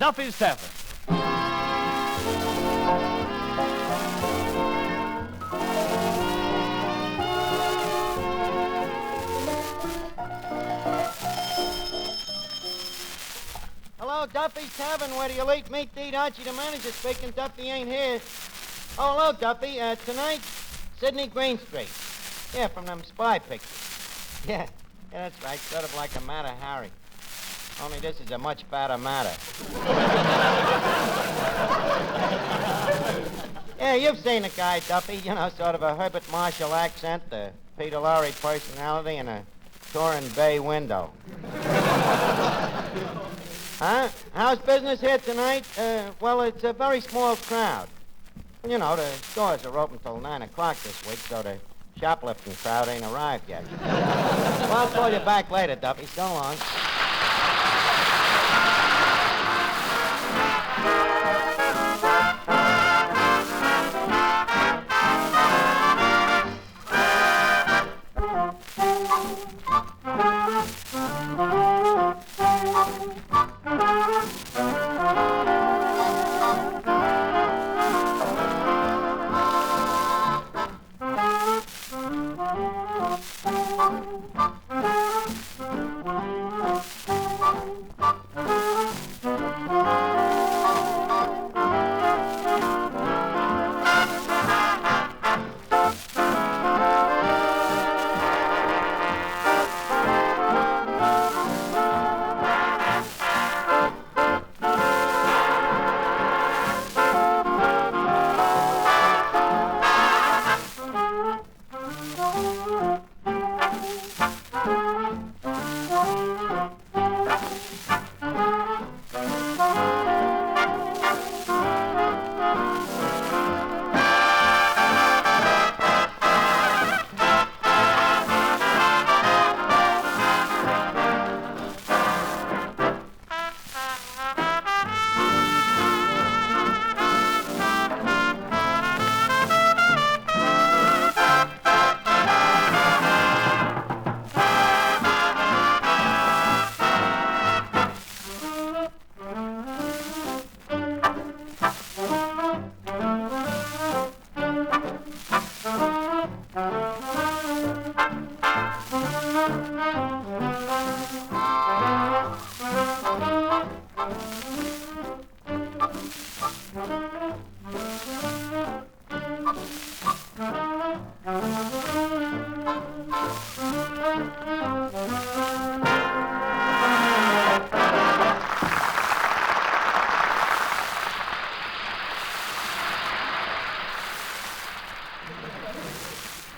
Duffy's Tavern. Hello, Duffy's Tavern. Where do you eat meat to eat? Archie, the manager, speaking. Duffy ain't here. Oh, hello, Duffy. Tonight, Sydney Greenstreet. Yeah, from them spy pictures. Yeah, that's right. Sort of like a Mata Hari. Only this is a much fatter matter. Yeah, you've seen the guy, Duffy. You know, sort of a Herbert Marshall accent, a Peter Lorre personality, and a touring bay window. Huh? How's business here tonight? Well, it's a very small crowd. You know, the stores are open till 9 o'clock this week, so the shoplifting crowd ain't arrived yet. Well, I'll call you back later, Duffy. So long.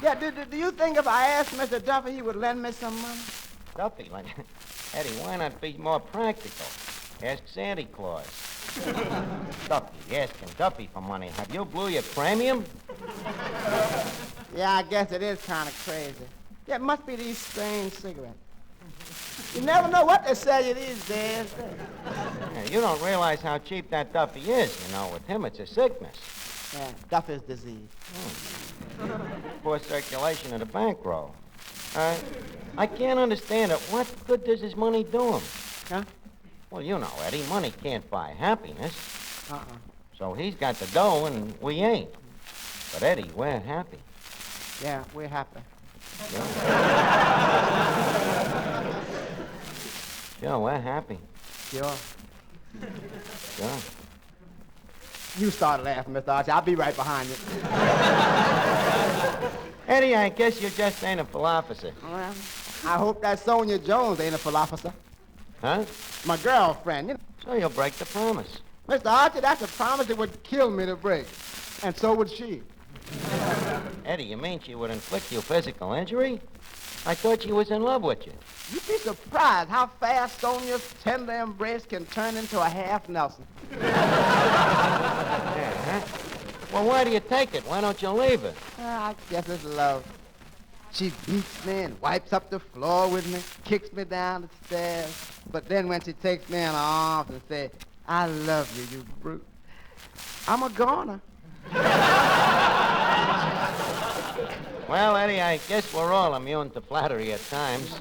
Yeah, do you think if I asked Mr. Duffy, he would lend me some money? Duffy, Eddie, why not be more practical? Ask Santa Claus. Duffy, asking Duffy for money. Have you blew your premium? Yeah, I guess it is kind of crazy. Yeah, it must be these strange cigarettes. You never know what they sell you these days. Yeah, you don't realize how cheap that Duffy is. You know, with him, it's a sickness. Yeah, Duffy's disease. Poor circulation of the bankroll. I can't understand it. What good does his money do him? Huh? Well, you know, Eddie, money can't buy happiness. Uh-uh. So he's got the dough and we ain't. But, Eddie, we're happy. Yeah, we're happy. Sure, we're happy. Sure. Sure. You start laughing, Mr. Archie. I'll be right behind you. Eddie, I guess you just ain't a philosopher. Well, I hope that Sonia Jones ain't a philosopher. Huh? My girlfriend, you know. So you'll break the promise. Mr. Archie, that's a promise that would kill me to break. And so would she. Eddie, you mean she would inflict you physical injury? I thought she was in love with you. You'd be surprised how fast Sonia's tender embrace can turn into a half Nelson. Yeah, huh? Well, why do you take it? Why don't you leave her? I guess it's love. She beats me and wipes up the floor with me, kicks me down the stairs. But then when she takes me in her arms and says, I love you, you brute, I'm a goner. Well, Eddie, I guess we're all immune to flattery at times.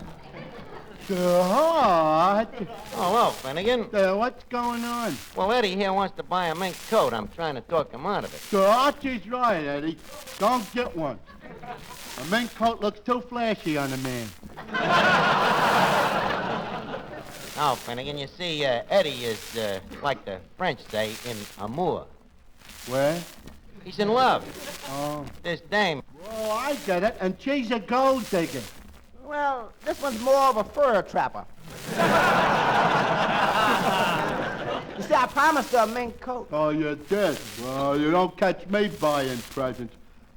What? Hello, Finnegan. What's going on? Well, Eddie here wants to buy a mink coat. I'm trying to talk him out of it. Archie's right, Eddie. Don't get one. A mink coat looks too flashy on a man. Oh, Finnegan, you see, Eddie is, like the French say, in amour. Where? He's in love. Oh. This dame. Oh, I get it. And she's a gold digger. Well, this one's more of a fur trapper. You see, I promised her a mink coat. Oh, you did? Well, you don't catch me buying presents.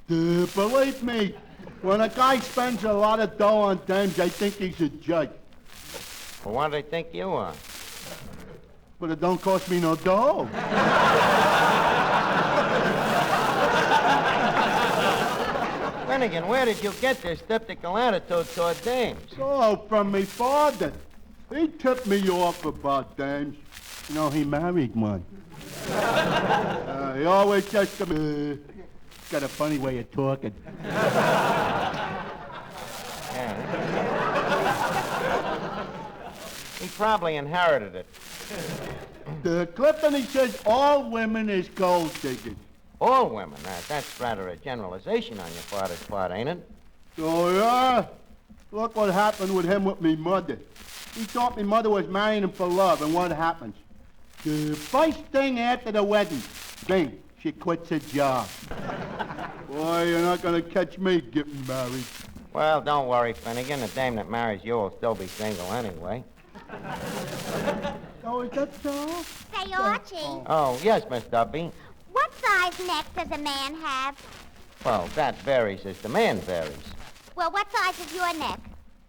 Believe me, when a guy spends a lot of dough on dames, they think he's a judge. Well, what do they think you are? But it don't cost me no dough. Finnegan, where did you get this skeptical attitude toward dames? Oh, from me father. He tipped me off about dames. You know, he married one. He always says to me, got a funny way of talking. Yeah. He probably inherited it. Clifton, he says all women is gold diggers. All women. That's rather a generalization on your father's part, ain't it? Oh, yeah? Look what happened with him with me mother. He thought me mother was marrying him for love, and what happens? The first thing after the wedding, bing, she quits her job. Boy, you're not gonna catch me getting married. Well, don't worry, Finnegan. The dame that marries you will still be single anyway. Oh, is that so? Say, Archie, Oh, yes, Miss Duffy. what size neck does a man have? Well, that varies as the man varies. Well, what size is your neck?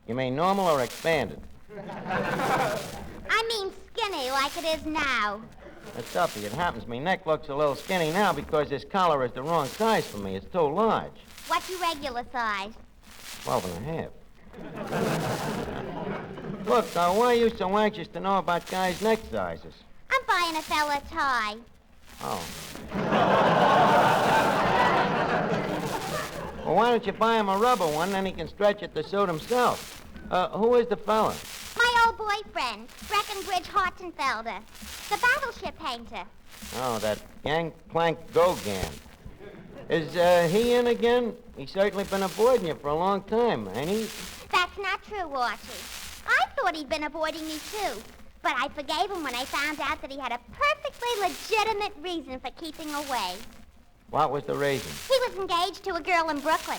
You mean normal or expanded? I mean skinny, like it is now. Miss Duffy, it happens me neck looks a little skinny now because this collar is the wrong size for me. It's too large. What's your regular size? 12.5. Look, why are you so anxious to know about guys' neck sizes? I'm buying a fella a tie. Oh. Well, why don't you buy him a rubber one, then he can stretch it to suit himself? Who is the fella? My old boyfriend, Breckenbridge Hartenfelder, the battleship painter. Oh, that Gangplank Gauguin. Is he in again? He's certainly been avoiding you for a long time, ain't he? That's not true, Archie. I thought he'd been avoiding me, too. But I forgave him when I found out that he had a perfectly legitimate reason for keeping away. What was the reason? He was engaged to a girl in Brooklyn.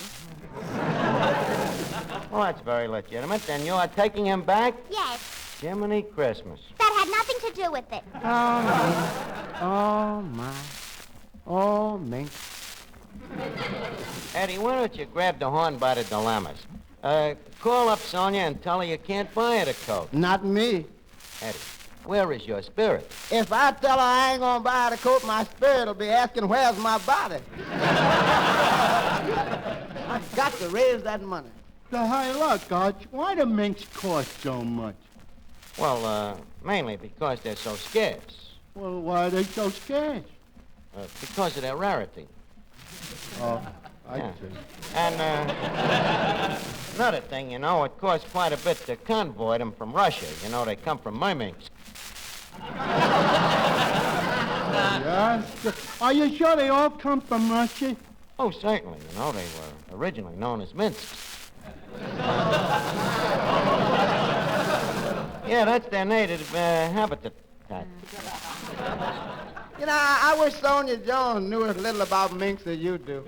Well, that's very legitimate. Then you are taking him back? Yes, Jiminy Christmas. that had nothing to do with it. Oh, my. Oh, mink. Eddie, why don't you grab the horn by the dilemmas? Call up Sonia and tell her you can't buy her the coat. Not me. Eddie, where is your spirit? If I tell her I ain't gonna buy the coat, my spirit will be asking where's my body. I got to raise that money. Hey, look, Arch, why do minks cost so much? Well, mainly because they're so scarce. Well, why are they so scarce? Because of their rarity. Oh, I Yeah. see. And another thing, you know, it costs quite a bit to convoy them from Russia. You know, they come from Murmansk. Yes? Are you sure they all come from Russia? Oh, certainly. You know, they were originally known as Minsk. Yeah, that's their native habitat. You know, I wish Sonia Jones knew as little about minks as you do.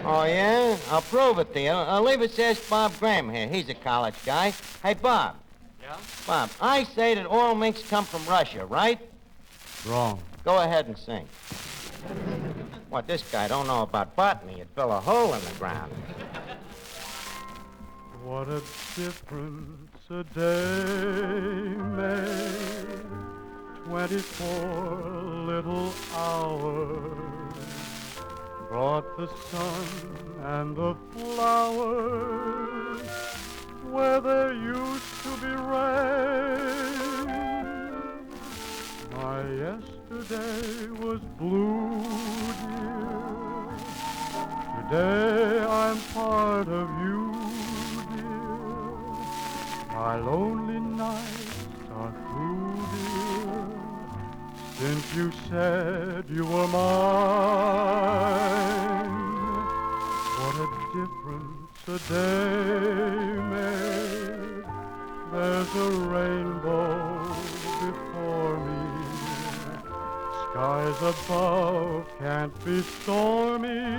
Oh, yeah? I'll prove it to you. I'll leave it to ask Bob Graham here. He's a college guy. Hey, Bob. Yeah? Bob, I say that all minks come from Russia, right? Wrong. Go ahead and sing. What, this guy don't know about botany. It'd fill a hole in the ground. What a difference a day made. 24 little hours brought the sun and the flowers where there used to be rain. My yesterday was blue, dear. Today I'm part of you, dear. My lonely nights are through, dear, since you said you were mine. What a difference a day made. There's a rainbow before me. Skies above can't be stormy.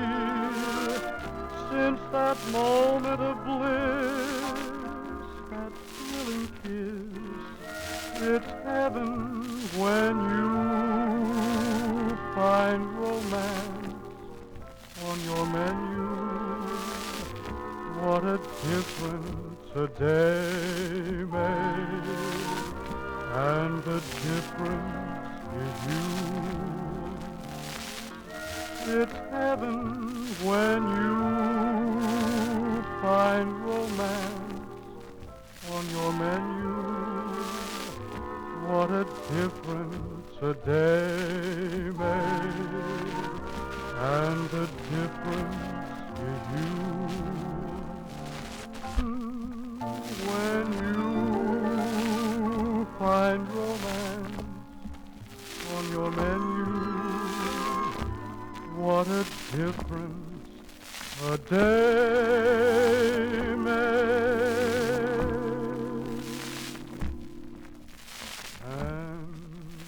Since that moment of bliss, that thrilling kiss, it's heaven when you find romance on your menu. What a difference a day made, and the difference is you. It's heaven when you find romance on your menu. What a difference a day made, and the difference is you. When you find romance on your menu, what a difference a day made, and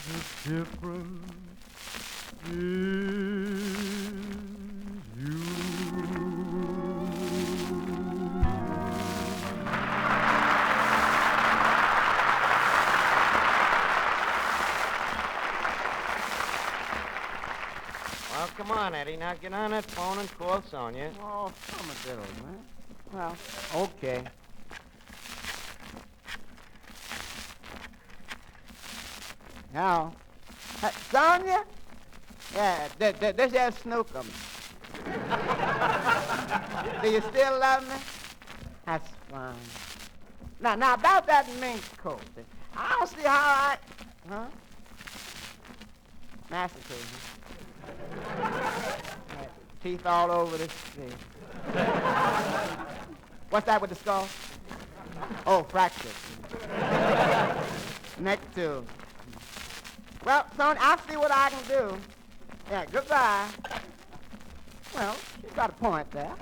the difference is you. Well, come on, Eddie. Now get on that phone and call Sonia. Oh, some a diddle, man. Well, okay. Now, Sonia? Yeah, this is Snookum. Do you still love me? That's fine. Now about that mink coat. I don't see how I... Huh? Massacre, huh? Teeth all over this thing. What's that with the skull? Oh, fracture. Neck too. Well, son, I'll see what I can do. Yeah, goodbye. Well, she's got a point there.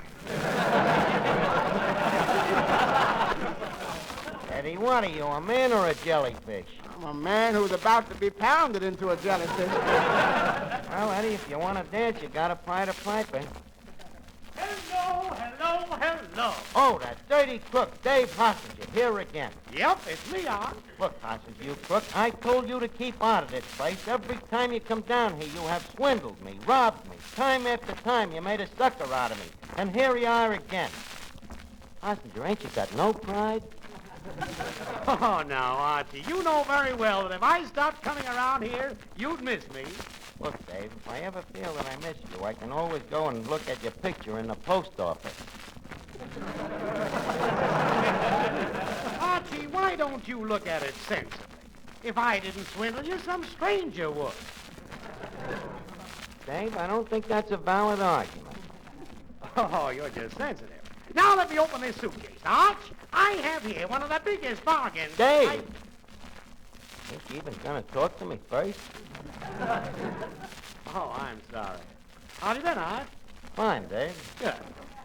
Eddie, what are you, a man or a jellyfish? I'm a man who's about to be pounded into a jellyfish. Well, Eddie, if you want to dance, you got to fight a piper. Hello, hello, hello. Oh, that dirty crook, Dave Hossinger, here again. Yep, it's Leon. Look, Hossinger, you crook, I told you to keep out of this place. Every time you come down here, you have swindled me, robbed me. Time after time, you made a sucker out of me. And here you are again. Hossinger, ain't you got no pride? Oh, now, Archie, you know very well that if I stopped coming around here, you'd miss me. Look, Dave, if I ever feel that I miss you, I can always go and look at your picture in the post office. Archie, why don't you look at it sensibly? If I didn't swindle you, some stranger would. Dave, I don't think that's a valid argument. Oh, you're just sensitive. Now let me open this suitcase. Arch, I have here one of the biggest bargains. Dave! Think you even gonna talk to me first? Oh, I'm sorry. How've you been, Arch? Fine, Dave. Good.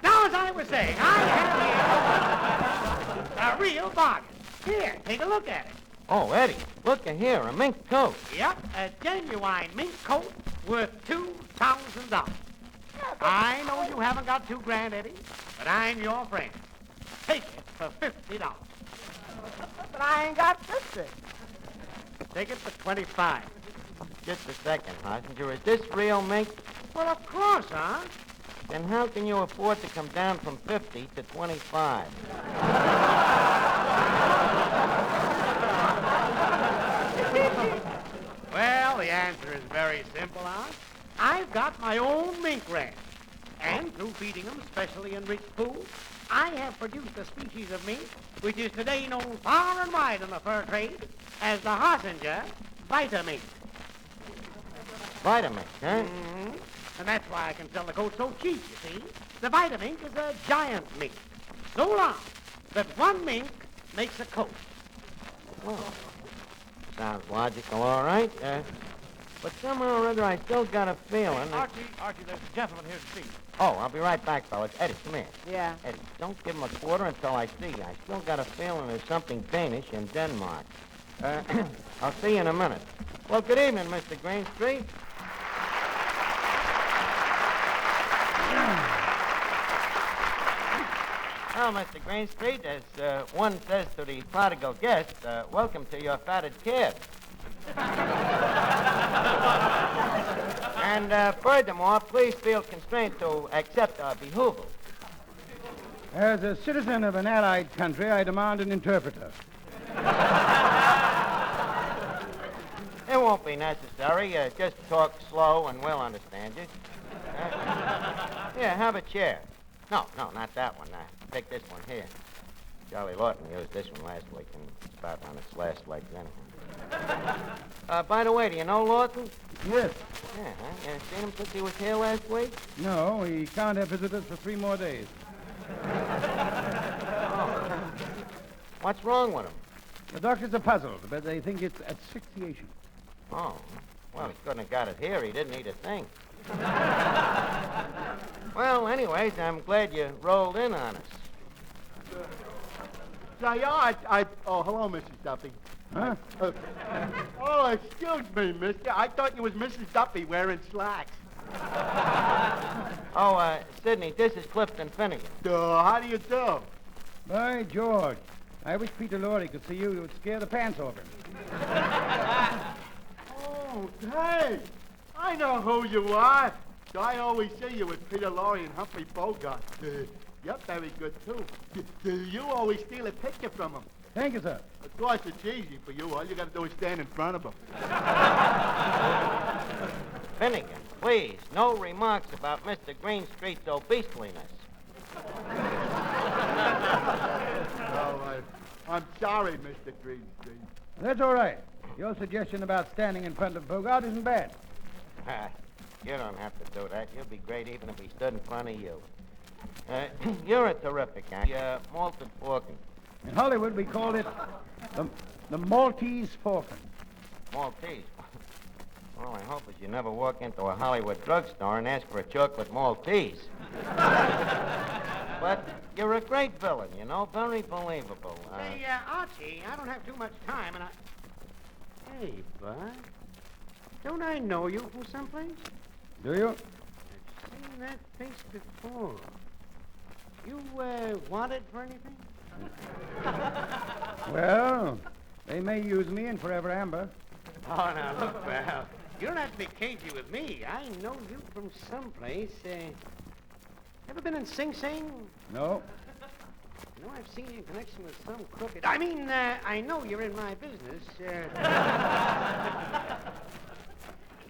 Now, as I was saying, I have here a real bargain. Here, take a look at it. Oh, Eddie, look here, a mink coat. Yep, a genuine mink coat worth $2,000. I know you haven't got $2,000, Eddie, but I'm your friend. Take it for $50. But I ain't got 50. Take it for $25. Just a second, Hossinger. Is this real mink? Well, of course, huh? Then how can you afford to come down from 50 to 25? Well, the answer is very simple, Aunt. I've got my own mink ranch. And through feeding them specially enriched food, I have produced a species of mink which is today known far and wide in the fur trade as the Hossinger Vitamink. Vitamink, huh? Mm-hmm. And that's why I can sell the coat so cheap, you see. The Vitamink is a giant mink. So long that one mink makes a coat. Well, sounds logical, all right. But somehow or other, I still got a feeling that... Archie, there's a gentleman here to see you. Oh, I'll be right back, fellas. Eddie, come here. Yeah. Eddie, don't give him a quarter until I see you. I still got a feeling there's something Danish in Denmark. I'll see you in a minute. Well, good evening, Mr. Greenstreet. Well, Mr. Greenstreet, as one says to the prodigal guest, welcome to your fatted kid. And furthermore, please feel constrained to accept our behoovle. As a citizen of an allied country, I demand an interpreter. It won't be necessary. Just talk slow and we'll understand you. Here, have a chair. No, not that one. Take this one here. Charlie Lawton used this one last week, and it's about on its last legs anyhow. By the way, do you know Lawton? Yes. Yeah, huh? You seen him since he was here last week? No, he can't have visitors for 3 more days. What's wrong with him? The doctors are puzzled, but they think it's asphyxiation. Oh, well, he couldn't have got it here. He didn't eat a thing. Well, anyways, I'm glad you rolled in on us. Oh, hello, Mrs. Duffy. Huh? Oh, excuse me, mister. I thought you was Mrs. Duffy wearing slacks. Oh, Sidney, this is Clifton Finnegan. How do you do? By George, I wish Peter Lorre could see you. It would scare the pants off him. Oh, hey, I know who you are. I always see you with Peter Lorre and Humphrey Bogart. You're very good, too. You always steal a picture from him. Thank you, sir. Of course, it's easy for you. All you got to do is stand in front of him. Finnegan, please, no remarks about Mr. Greenstreet's obesliness. I'm sorry, Mr. Greenstreet. That's all right. Your suggestion about standing in front of Bogart isn't bad. You don't have to do that. You'll be great even if he stood in front of you. You're a terrific actor. Malted Falcon. In Hollywood, we called it the Maltese Falcon. Maltese? Well, I hope as you never walk into a Hollywood drugstore and ask for a chocolate Maltese. But you're a great villain, you know, very believable. Say, Archie, I don't have too much time, and Hey, Bud, don't I know you from someplace? Do you? I've seen that face before. You, wanted for anything? Well, they may use me in Forever Amber. Oh, now, look, pal. You don't have to be cagey with me. I know you from someplace. Ever been in Sing Sing? No. You know, I've seen you in connection with some crooked... I know you're in my business.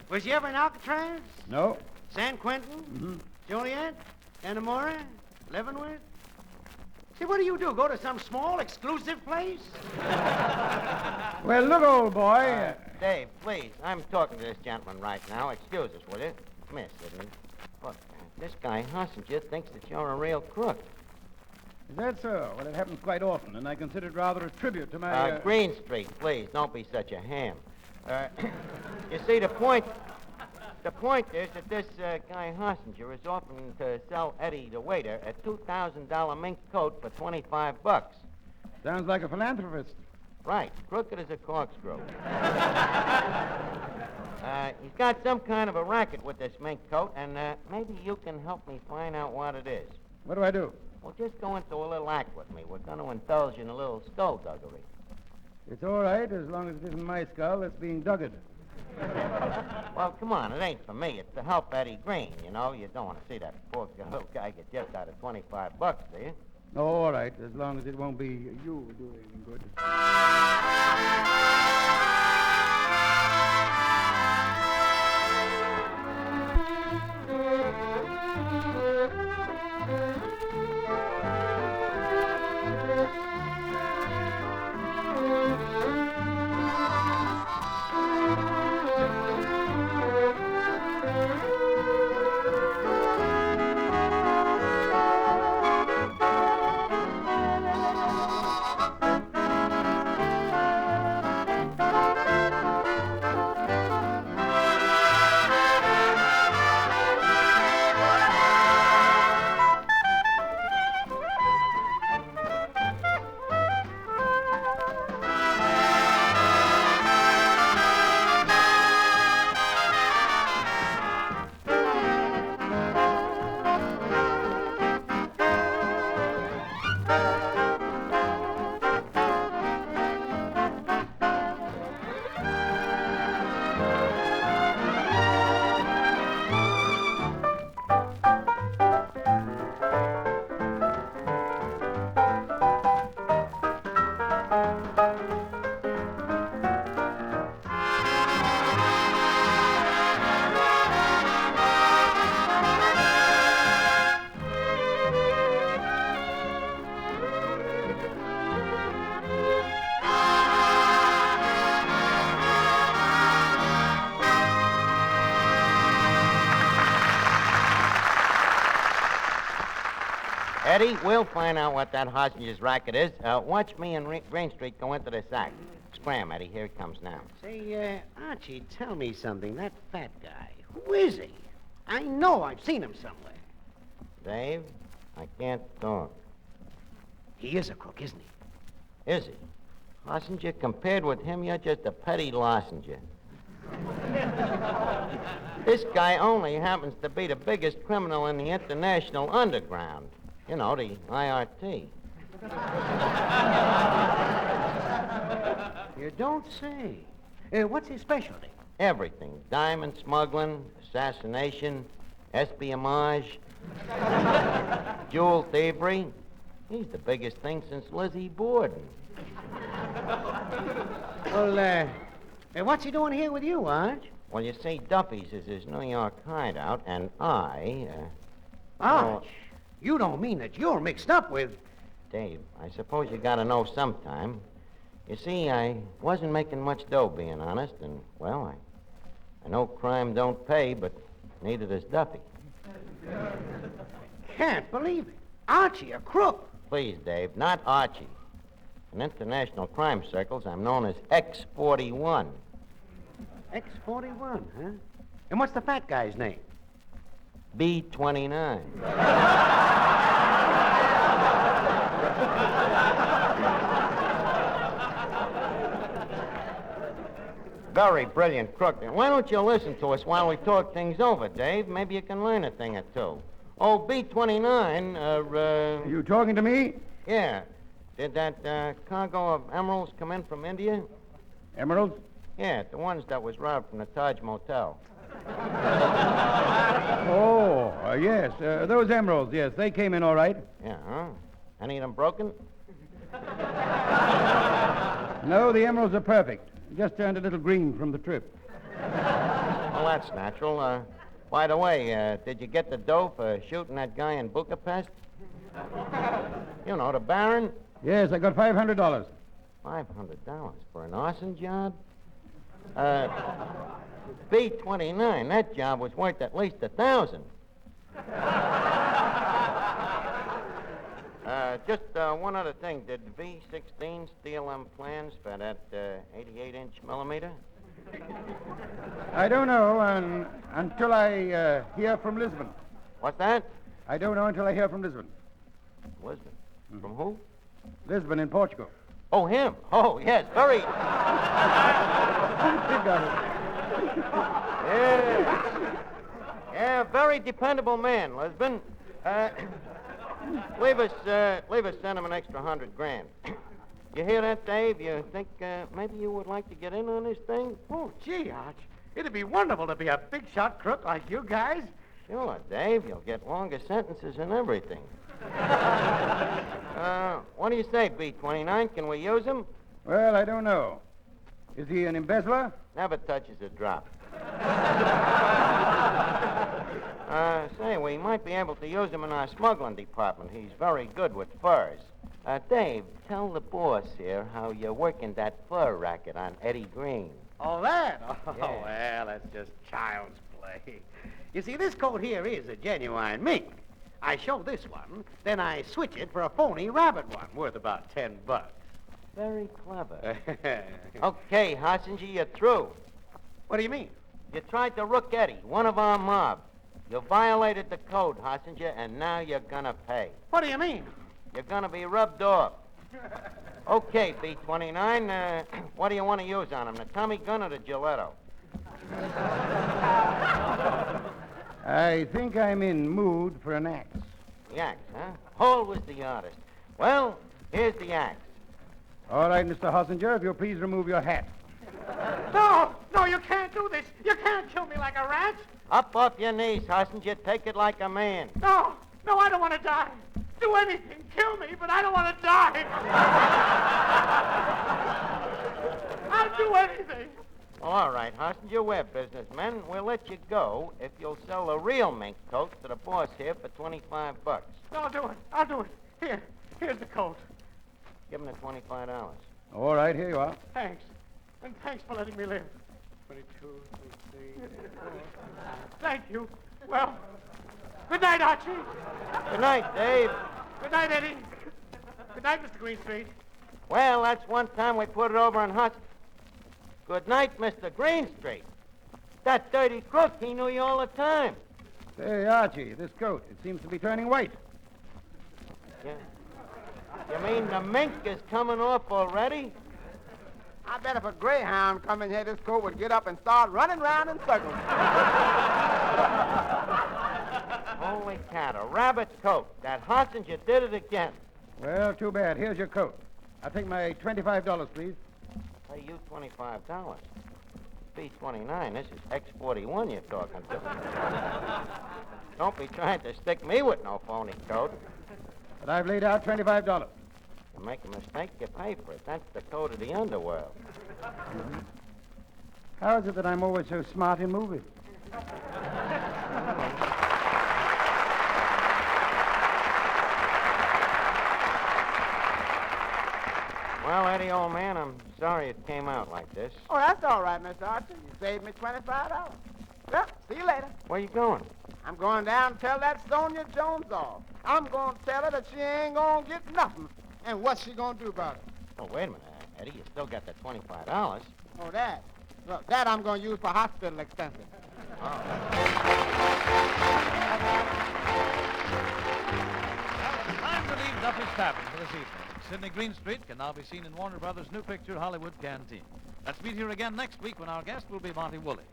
Was you ever in Alcatraz? No. San Quentin? Mm-hmm. Joliet? Dannemora? Leavenworth? See, what do? Go to some small, exclusive place? Well, look, old boy. Dave, please, I'm talking to this gentleman right now. Excuse us, will you? Come here, Sidney. Look, this guy Hossinger thinks that you're a real crook. Is that so? Well, it happens quite often, and I consider it rather a tribute to my... Greenstreet, please, don't be such a ham. You see, the point is that this guy Hossinger is offering to sell Eddie the waiter a $2,000 mink coat for $25. Sounds like a philanthropist. Right, crooked as a corkscrew. He's got some kind of a racket with this mink coat, and maybe you can help me find out what it is. What do I do? Well, just go into a little act with me. We're going to indulge in a little skullduggery. It's all right, as long as it isn't my skull that's being dugged. Well, come on, it ain't for me. It's to help Eddie Green, you know. You don't want to see that poor little guy get just out of $25, do you? Oh, all right, as long as it won't be you doing good. Eddie, we'll find out what that hostage's racket is. Watch me and Greenstreet go into this act. Scram, Eddie. Here he comes now. Say, Archie, tell me something. That fat guy, who is he? I know I've seen him somewhere. Dave, I can't talk. He is a crook, isn't he? Is he? Hossinger, compared with him, you're just a petty lozenger. This guy only happens to be the biggest criminal in the international underground. You know, the IRT. You don't say. What's his specialty? Everything. Diamond smuggling, assassination, espionage, jewel thievery. He's the biggest thing since Lizzie Borden. Well, what's he doing here with you, Arch? Well, you see, Duffy's is his New York hideout, and Arch, well, you don't mean that you're mixed up with... Dave, I suppose you gotta know sometime. You see, I wasn't making much dough, being honest, and, well, I know crime don't pay, but neither does Duffy. Can't believe it. Archie, a crook. Please, Dave, not Archie. In international crime circles, I'm known as X-41. X-41, huh? And what's the fat guy's name? B-29. Very brilliant crook. Why don't you listen to us while we talk things over, Dave? Maybe you can learn a thing or two. Oh, B-29, You talking to me? Yeah. Did that cargo of emeralds come in from India? Emeralds? Yeah, the ones that was robbed from the Taj Motel. Oh, yes. Those emeralds, yes. They came in all right. Yeah, huh? Any of them broken? No, the emeralds are perfect. Just turned a little green from the trip. Well, that's natural. By the way, did you get the dough for shooting that guy in Bucharest? You know, the Baron? Yes, I got $500. $500 for an arson job? B-29, that job was worth at least $1,000. Just one other thing. Did V-16 steal them plans for that 88-inch millimeter? I don't know until I hear from Lisbon. What's that? I don't know until I hear from Lisbon. Lisbon. From who? Lisbon in Portugal. Oh, him. Oh, yes, very... Yeah, very dependable man, Lisbon. Leave us send him an extra $100,000. You hear that, Dave? You think maybe you would like to get in on this thing? Oh, gee, Arch. It'd be wonderful to be a big-shot crook like you guys. Sure, Dave. You'll get longer sentences and everything. What do you say, B-29? Can we use him? Well, I don't know. Is he an embezzler? Never touches a drop. Say, we might be able to use him in our smuggling department. He's very good with furs. Dave, tell the boss here how you're working that fur racket on Eddie Green. Oh, that? Oh, Yeah. Well, that's just child's play. You see, this coat here is a genuine mink. I show this one, then I switch it for a phony rabbit one, worth about $10. Very clever. Okay, Hossinger, you're through. What do you mean? You tried to rook Eddie, one of our mob. You violated the code, Hossinger, and now you're gonna pay. What do you mean? You're gonna be rubbed off. Okay, B-29, what do you want to use on him, the Tommy gun or the Gilletto? I think I'm in mood for an axe. The axe, huh? Hall was the artist. Well, here's the axe. All right, Mr. Hossinger, if you'll please remove your hat. No, you can't do this. You can't kill me like a rat. Up off your knees, Hossinger. Take it like a man. No, I don't want to die. Do anything, kill me, but I don't want to die. I'll do anything. Well, all right, Hossinger, we're businessmen. We'll let you go if you'll sell the real mink coat to the boss here for $25. I'll do it. Here's the coat. Give him the $25. All right, here you are. Thanks. And thanks for letting me live. 22, 23, 24. Thank you. Well, good night, Archie. Good night, Dave. Good night, Eddie. Good night, Mr. Greenstreet. Well, that's one time we put it over on Hutch. Good night, Mr. Greenstreet. That dirty crook, he knew you all the time. Say, Archie, this coat, it seems to be turning white. Yeah. You mean the mink is coming off already? I bet if a greyhound come in here, this coat would get up and start running round in circles. Holy cat, a rabbit's coat. That Hoskins, you did it again. Well, too bad. Here's your coat. I'll take my $25, please. Pay you $25. B-29, this is X-41 you're talking to. Don't be trying to stick me with no phony coat. But I've laid out $25. You make a mistake, you pay for it. That's the code of the underworld. Mm-hmm. How is it that I'm always so smart in movies? Well, Eddie, old man, I'm sorry it came out like this. Oh, that's all right, Mr. Archie. You saved me $25. Well, see you later. Where you going? I'm going down and tell that Sonia Jones off. I'm going to tell her that she ain't going to get nothing. And what's she going to do about it? Oh, wait a minute, Eddie. You still got the $25. Oh, that. Well, that I'm going to use for hospital expenses. Oh. Time to leave Duffy's Tavern for this evening. Sidney Greenstreet can now be seen in Warner Brothers' new picture, Hollywood Canteen. Let's meet here again next week when our guest will be Monty Woolley.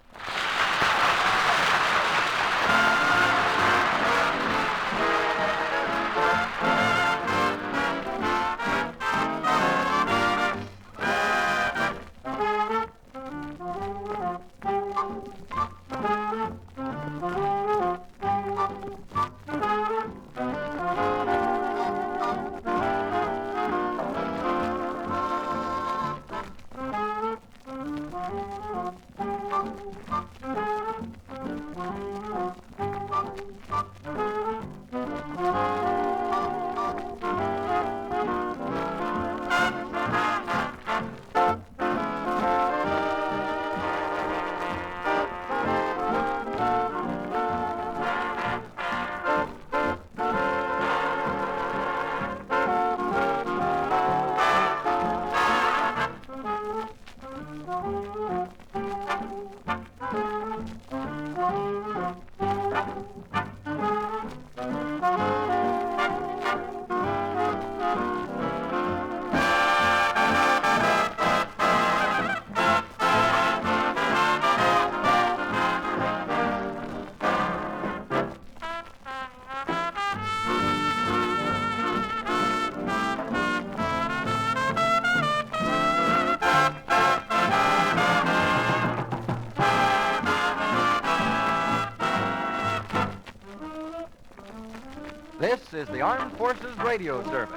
This is the Armed Forces Radio Service.